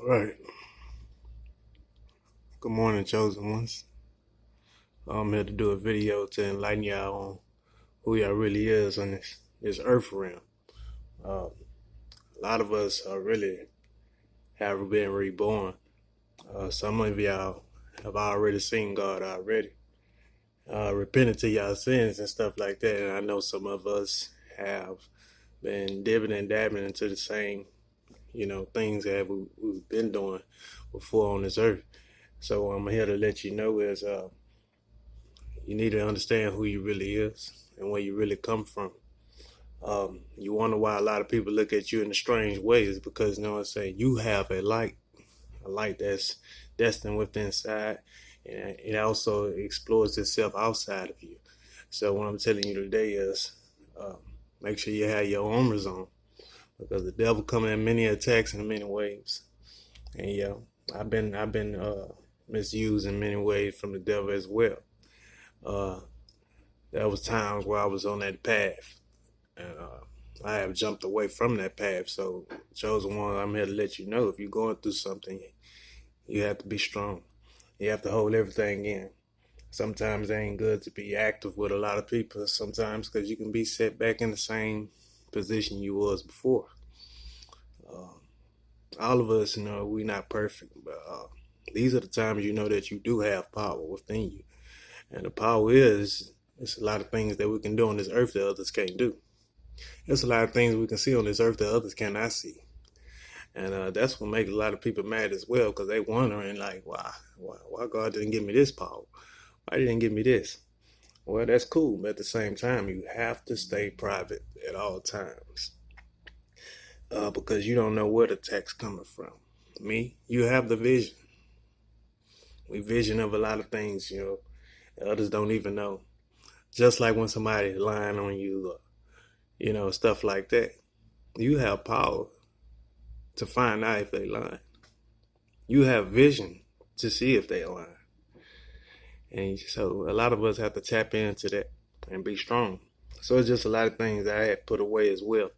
All right. Good morning, chosen ones. I'm here to do a video to enlighten y'all on who y'all really is on this earth realm. A lot of us are really have been reborn. Some of y'all have already seen God already, repented to y'all sins and stuff like that. And I know some of us have been dipping and dabbing into the same, things that we've been doing before on this earth. So I'm here to let you know is you need to understand who you really is and where you really come from. You wonder why a lot of people look at you in a strange ways because you know what I'm saying, you have a light that's destined within inside, and it also explores itself outside of you. So what I'm telling you today is make sure you have your armors on because the devil coming in many attacks in many ways. And yeah, I've been misused in many ways from the devil as well. Uh, there was times where I was on that path, and I have jumped away from that path. So, chosen one, I'm here to let you know if you're going through something, you have to be strong. You have to hold everything in. Sometimes it ain't good to be active with a lot of people. Sometimes because you can be set back in the same position you was before. Uh, all of us, we're not perfect, but these are the times you know that you do have power within you. And the power is, it's a lot of things that we can do on this earth that others can't do. There's a lot of things we can see on this earth that others cannot see. And that's what makes a lot of people mad as well, because they wondering like, why God didn't give me this power? Why didn't give me this? Well, that's cool, but at the same time, you have to stay private at all times because you don't know where the attack's coming from. Me, you have the vision. We vision of a lot of things, others don't even know. Just like when somebody's lying on you, stuff like that. You have power to find out if they lying. You have vision to see if they lying. And so a lot of us have to tap into that and be strong. So it's just a lot of things that I had put away as well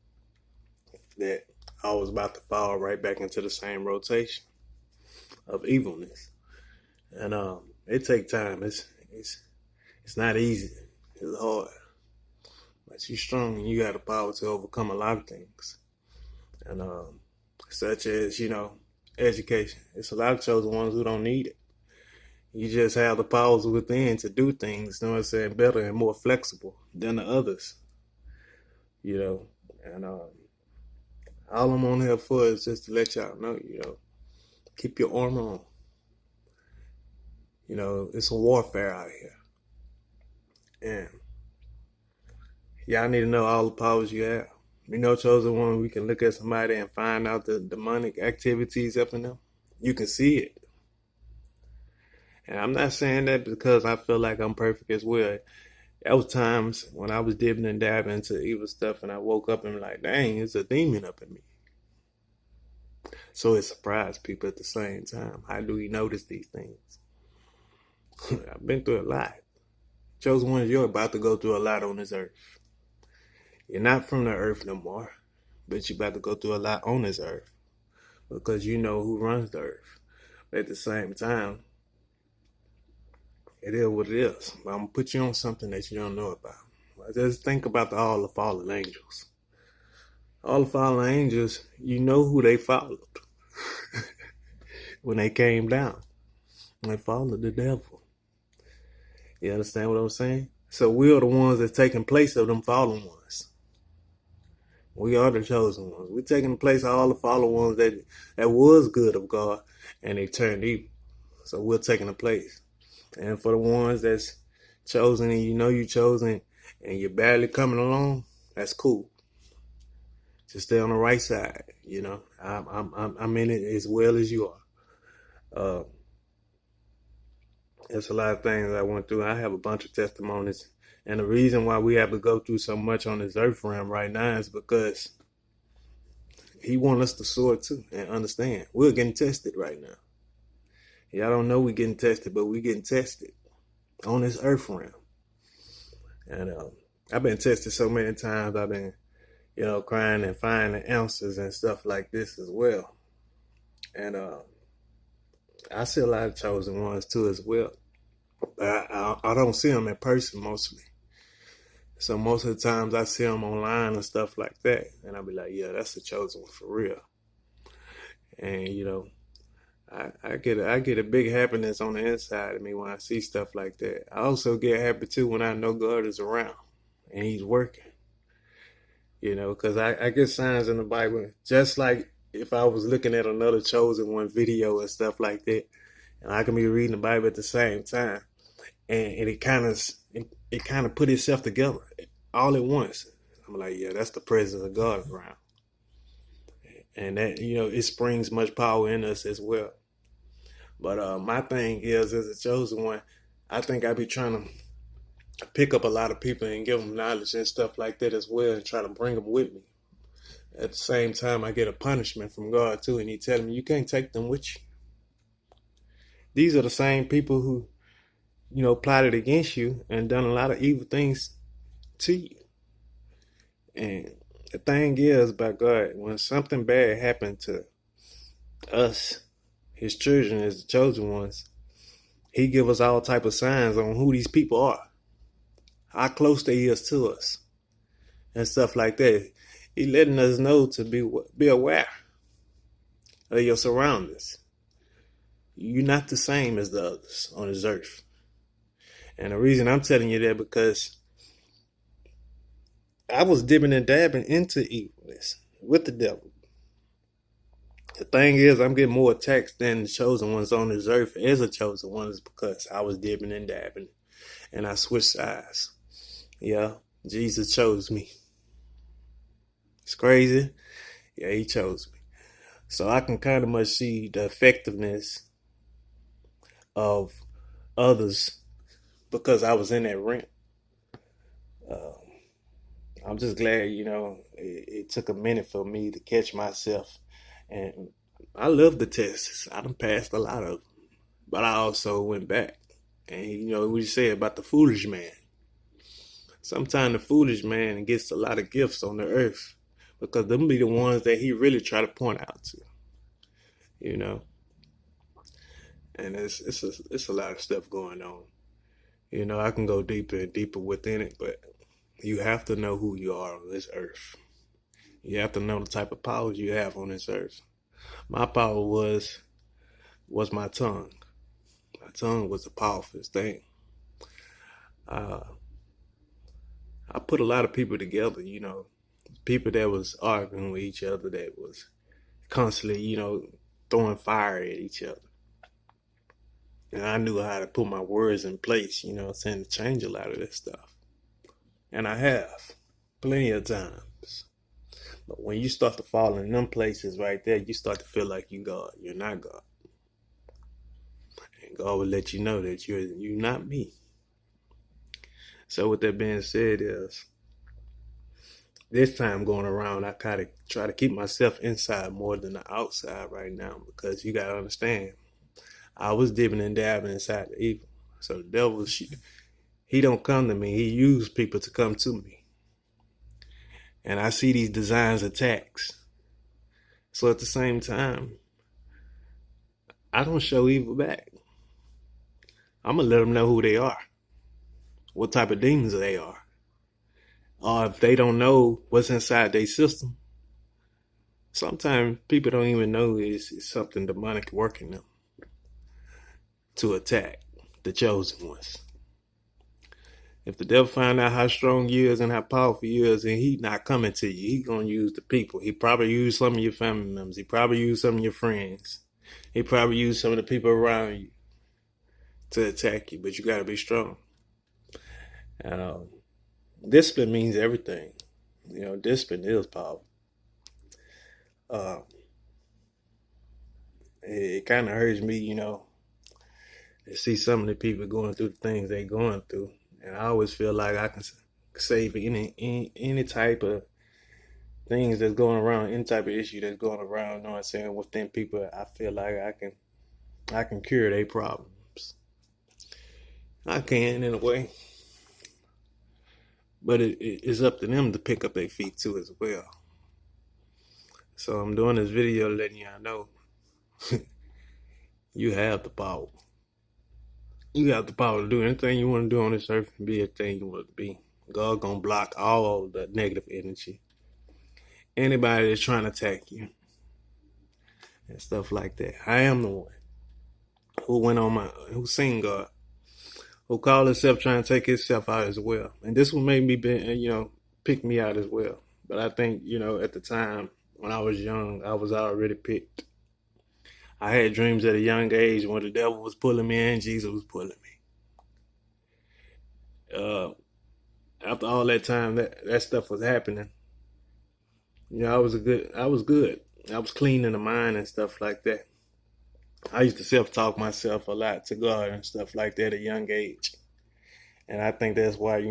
that I was about to fall right back into the same rotation of evilness. And it takes time. It's not easy. It's hard. But you're strong and you got the power to overcome a lot of things. And such as, education. It's a lot of chosen ones who don't need it. You just have the powers within to do things, better and more flexible than the others. And all I'm on here for is just to let y'all know, keep your armor on. It's a warfare out here. And y'all need to know all the powers you have. Chosen one, we can look at somebody and find out the demonic activities up in them. You can see it. And I'm not saying that because I feel like I'm perfect as well. There was times when I was dipping and dabbing into evil stuff and I woke up and like, dang, it's a demon up in me. So it surprised people at the same time. How do we notice these things? I've been through a lot. Chosen ones, you're about to go through a lot on this earth. You're not from the earth no more, but you're about to go through a lot on this earth because you know who runs the earth. But at the same time, it is what it is. But I'm going to put you on something that you don't know about. Just think about all the fallen angels. All the fallen angels, you know who they followed when they came down. They followed the devil. You understand what I'm saying? So we are the ones that's taking place of them fallen ones. We are the chosen ones. We're taking the place of all the fallen ones that was good of God and they turned evil. So we're taking the place. And for the ones that's chosen and you know you're chosen and you're barely coming along, that's cool. Just stay on the right side. I'm in it as well as you are. There's a lot of things I went through. I have a bunch of testimonies. And the reason why we have to go through so much on this earth realm right now is because he wants us to soar too and understand. We're getting tested right now. Y'all don't know we're getting tested, but we're getting tested on this earth realm. And I've been tested so many times. I've been, crying and finding answers and stuff like this as well. And I see a lot of chosen ones too as well. But I don't see them in person mostly. So most of the times I see them online and stuff like that, and I'll be like, yeah, that's the chosen one for real. And I get a big happiness on the inside of me when I see stuff like that. I also get happy too when I know God is around and He's working. Because I get signs in the Bible, just like if I was looking at another chosen one video and stuff like that, and I can be reading the Bible at the same time, and it kind of put itself together all at once. I'm like, yeah, that's the presence of God around, and that it springs much power in us as well. But my thing is, as a chosen one, I think I be trying to pick up a lot of people and give them knowledge and stuff like that as well, and try to bring them with me. At the same time, I get a punishment from God too, and He telling me you can't take them with you. These are the same people who, plotted against you and done a lot of evil things to you. And the thing is, by God, when something bad happened to us, His children, as the chosen ones, He give us all type of signs on who these people are, how close they is to us, and stuff like that. He letting us know to be aware of your surroundings. You're not the same as the others on this earth. And the reason I'm telling you that because I was dipping and dabbing into evilness with the devil. The thing is, I'm getting more attacks than the chosen ones on this earth as a chosen one is because I was dipping and dabbing and I switched sides. Yeah, Jesus chose me. It's crazy. Yeah, He chose me. So I can kind of much see the effectiveness of others because I was in that realm. I'm just glad, it took a minute for me to catch myself. And I love the tests. I done passed a lot of them. But I also went back. And, what you say about the foolish man. Sometimes the foolish man gets a lot of gifts on the earth because them be the ones that he really try to point out to. And it's a lot of stuff going on. I can go deeper and deeper within it, but you have to know who you are on this earth. You have to know the type of powers you have on this earth. My power was my tongue. My tongue was the powerful thing. I put a lot of people together, people that was arguing with each other, that was constantly, throwing fire at each other. And I knew how to put my words in place, to change a lot of this stuff. And I have plenty of times. But when you start to fall in them places right there, you start to feel like you God. You're not God. And God will let you know that you're not me. So with that being said is, this time going around, I kind of try to keep myself inside more than the outside right now because you got to understand, I was dipping and dabbing inside the evil. So the devil, he don't come to me. He uses people to come to me. And I see these designs attacks. So at the same time, I don't show evil back. I'm going to let them know who they are, what type of demons they are. Or if they don't know what's inside their system, sometimes people don't even know it's something demonic working them to attack the chosen ones. If the devil find out how strong you is and how powerful you is, and he not coming to you, he gonna use the people. He probably use some of your family members. He probably use some of your friends. He probably use some of the people around you to attack you. But you gotta be strong. Discipline means everything. Discipline is power. It kind of hurts me, to see some of the people going through the things they going through. And I always feel like I can save any type of things that's going around, any type of issue that's going around, you know what I'm saying, within people. I feel like I can cure their problems. I can in a way. But it's up to them to pick up their feet too as well. So I'm doing this video letting y'all know You have the power. You have the power to do anything you want to do on this earth and be anything you want to be. God gonna block all the negative energy. Anybody that's trying to attack you and stuff like that. I am the one who seen God, who called himself trying to take himself out as well. And this one made me pick me out as well. But I think, at the time when I was young, I was already picked. I had dreams at a young age when the devil was pulling me and Jesus was pulling me. After all that time, that stuff was happening. I was good. I was clean in the mind and stuff like that. I used to self-talk myself a lot to God and stuff like that at a young age. And I think that's why,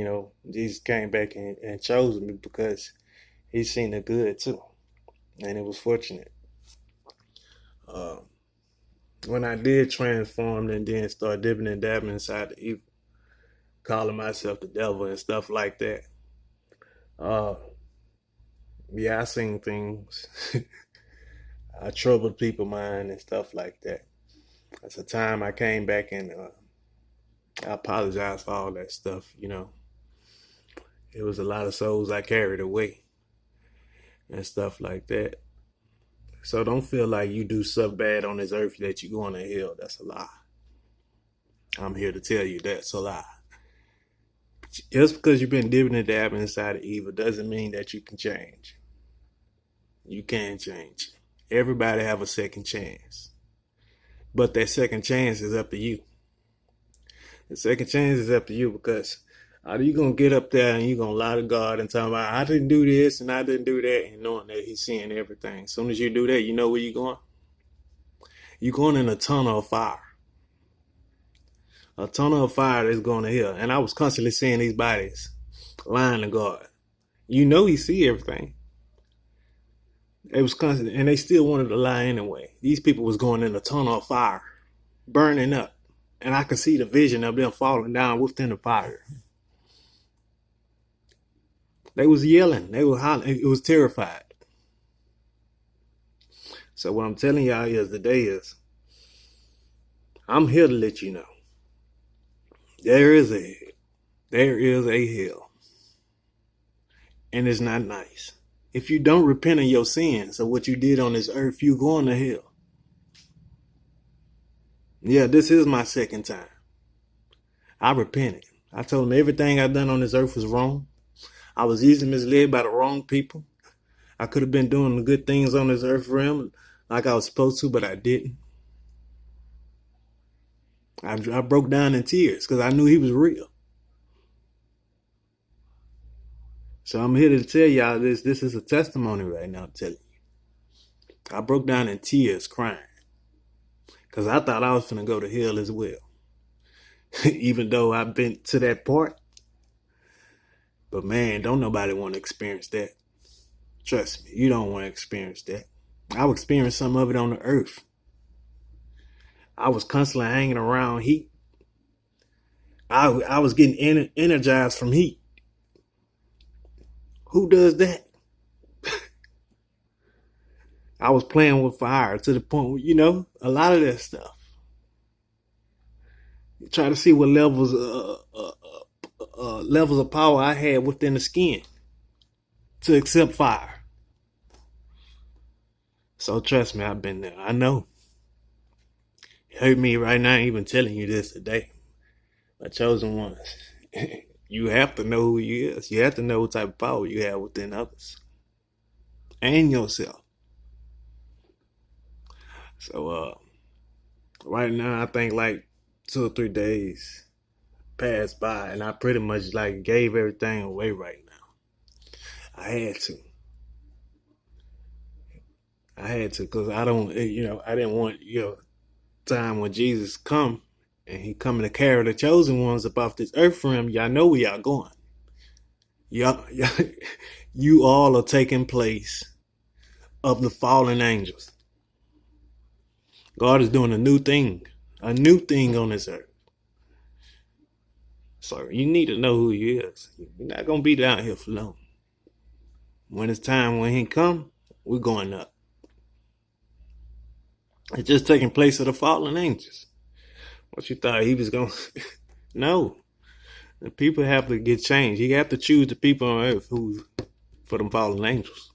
Jesus came back and chose me, because he seen the good too. And it was fortunate. When I did transform and then start dipping and dabbing inside the evil, calling myself the devil and stuff like that. Yeah, I seen things. I troubled people's mind and stuff like that. At the time I came back and I apologize for all that stuff. It was a lot of souls I carried away and stuff like that. So don't feel like you do stuff bad on this earth that you're going to hell. That's a lie. I'm here to tell you that's a lie. Just because you've been dipping and dabbing inside of evil doesn't mean that you can change. You can change. Everybody have a second chance. But that second chance is up to you. The second chance is up to you, because are you going to get up there and you're going to lie to God and tell him, I didn't do this and I didn't do that, and knowing that he's seeing everything. As soon as you do that, you know where you're going? You're going in a tunnel of fire. A tunnel of fire that's going to hell. And I was constantly seeing these bodies lying to God. He see everything. It was constant, and they still wanted to lie anyway. These people was going in a tunnel of fire, burning up. And I could see the vision of them falling down within the fire. They was yelling. They were hollering. It was terrified. So what I'm telling y'all is today is, I'm here to let you know. There is a hell. And it's not nice. If you don't repent of your sins of what you did on this earth, you're going to hell. Yeah, this is my second time. I repented. I told him everything I've done on this earth was wrong. I was easily misled by the wrong people. I could have been doing the good things on this earth realm like I was supposed to, but I didn't. I broke down in tears because I knew he was real. So I'm here to tell y'all this. This is a testimony right now, I'm telling you. I broke down in tears crying because I thought I was going to go to hell as well. Even though I've been to that part. But man, don't nobody want to experience that. Trust me, you don't want to experience that. I would experience some of it on the earth. I was constantly hanging around heat. I was getting energized from heat. Who does that? I was playing with fire to the point where, a lot of that stuff. You try to see what levels of power I had within the skin to accept fire. So trust me, I've been there. I know. It hurt me right now even telling you this today. My chosen ones. You have to know who you is. You have to know what type of power you have within others. And yourself. So right now I think like 2 or 3 days passed by and I pretty much gave everything away right now. I had to because I didn't want, time when Jesus come and he coming to carry the chosen ones up off this earth realm. Y'all know where y'all going. You all are taking place of the fallen angels. God is doing a new thing on this earth. So you need to know who he is. You're not going to be down here for long. When it's time when he come, we're going up. It's just taking place of the fallen angels. What you thought he was going to... No. The people have to get changed. You have to choose the people on earth who for them fallen angels.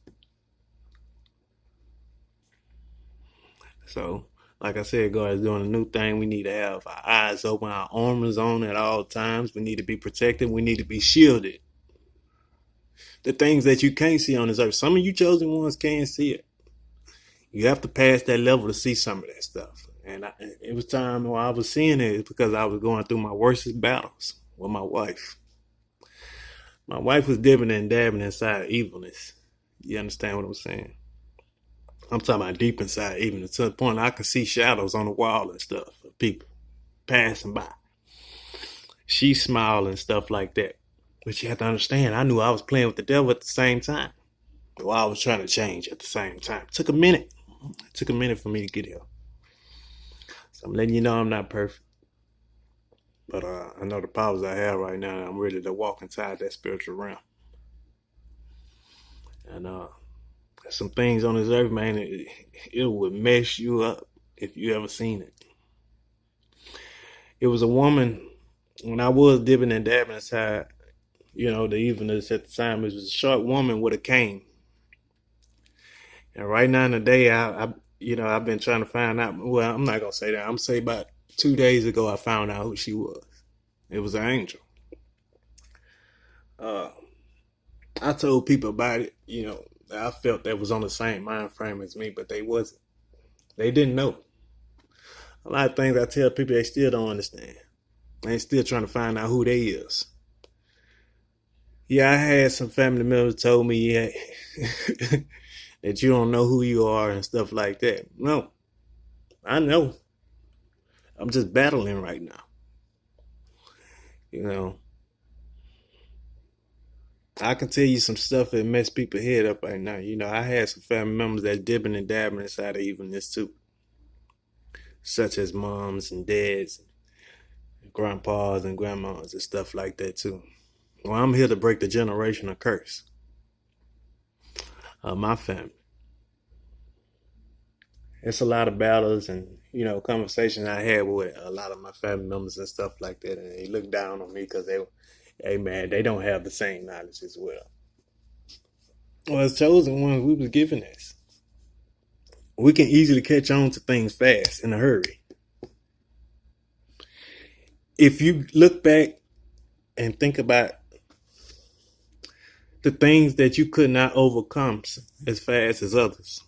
So, like I said, God is doing a new thing. We need to have our eyes open, our armors on at all times. We need to be protected. We need to be shielded. The things that you can't see on this earth, some of you chosen ones can't see it. You have to pass that level to see some of that stuff. And it was time when I was seeing it because I was going through my worstest battles with my wife. My wife was dipping and dabbing inside evilness. You understand what I'm saying? I'm talking about deep inside evilness, to the point I could see shadows on the wall and stuff of people passing by. She smiled and stuff like that. But you have to understand, I knew I was playing with the devil at the same time. While I was trying to change at the same time. It took a minute. It took a minute for me to get here. So I'm letting you know I'm not perfect. But I know the powers I have right now, and I'm ready to walk inside that spiritual realm. And there's some things on this earth, man, it would mess you up if you ever seen it. It was a woman, when I was dipping and dabbing inside, the evilness at the time, it was a short woman with a cane. And right now in the day, I've been trying to find out. Well, I'm not gonna say that. I'm gonna say about 2 days ago, I found out who she was. It was an angel. I told people about it. I felt that was on the same mind frame as me, but they wasn't. They didn't know. A lot of things I tell people, they still don't understand. They still trying to find out who they is. Yeah, I had some family members told me, yeah, that you don't know who you are and stuff like that. No, I know. I'm just battling right now. I can tell you some stuff that mess people's head up right now. I had some family members that dipping and dabbing inside of evilness too. Such as moms and dads, and grandpas and grandmas and stuff like that too. Well, I'm here to break the generational curse of my family. It's a lot of battles and conversations I had with a lot of my family members and stuff like that, and they look down on me because they don't have the same knowledge as well. Well, as chosen ones, we was given this. We can easily catch on to things fast in a hurry. If you look back and think about the things that you could not overcome as fast as others,